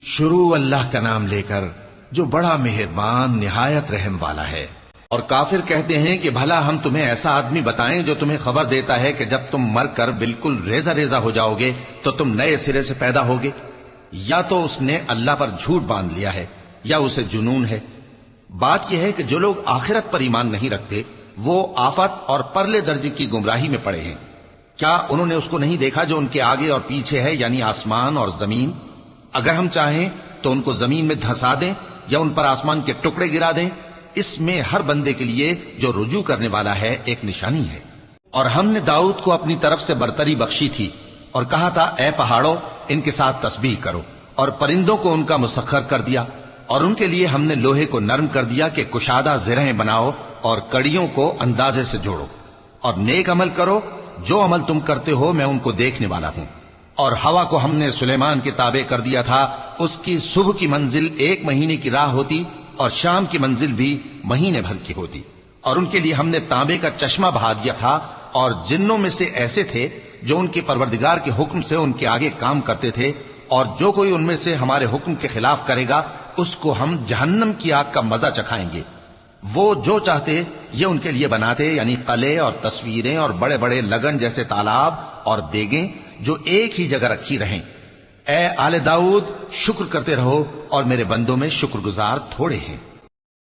شروع اللہ کا نام لے کر جو بڑا مہربان نہایت رحم والا ہے۔ اور کافر کہتے ہیں کہ بھلا ہم تمہیں ایسا آدمی بتائیں جو تمہیں خبر دیتا ہے کہ جب تم مر کر بالکل ریزہ ریزہ ہو جاؤ گے تو تم نئے سرے سے پیدا ہوگے؟ یا تو اس نے اللہ پر جھوٹ باندھ لیا ہے یا اسے جنون ہے۔ بات یہ ہے کہ جو لوگ آخرت پر ایمان نہیں رکھتے وہ آفت اور پرلے درجے کی گمراہی میں پڑے ہیں۔ کیا انہوں نے اس کو نہیں دیکھا جو ان کے آگے اور پیچھے ہے، یعنی آسمان اور زمین؟ اگر ہم چاہیں تو ان کو زمین میں دھسا دیں یا ان پر آسمان کے ٹکڑے گرا دیں۔ اس میں ہر بندے کے لیے جو رجوع کرنے والا ہے ایک نشانی ہے۔ اور ہم نے داؤد کو اپنی طرف سے برتری بخشی تھی اور کہا تھا اے پہاڑوں ان کے ساتھ تسبیح کرو، اور پرندوں کو ان کا مسخر کر دیا، اور ان کے لیے ہم نے لوہے کو نرم کر دیا کہ کشادہ زرہیں بناؤ اور کڑیوں کو اندازے سے جوڑو، اور نیک عمل کرو، جو عمل تم کرتے ہو میں ان کو دیکھنے والا ہوں۔ اور ہوا کو ہم نے سلیمان کے تابع کر دیا تھا، اس کی صبح کی منزل 1 مہینے کی راہ ہوتی اور شام کی منزل بھی مہینے بھر کی ہوتی۔ اور ان کے لیے ہم نے تانبے کا چشمہ بہا دیا تھا، اور جنوں میں سے ایسے تھے جو ان کے پروردگار کے حکم سے ان کے آگے کام کرتے تھے، اور جو کوئی ان میں سے ہمارے حکم کے خلاف کرے گا اس کو ہم جہنم کی آگ کا مزہ چکھائیں گے۔ وہ جو چاہتے یہ ان کے لیے بناتے، یعنی قلعے اور تصویریں اور بڑے بڑے لگن جیسے تالاب اور دیگیں جو ایک ہی جگہ رکھی رہیں۔ اے آل داؤد، شکر کرتے رہو اور میرے بندوں میں شکر گزار تھوڑے ہیں۔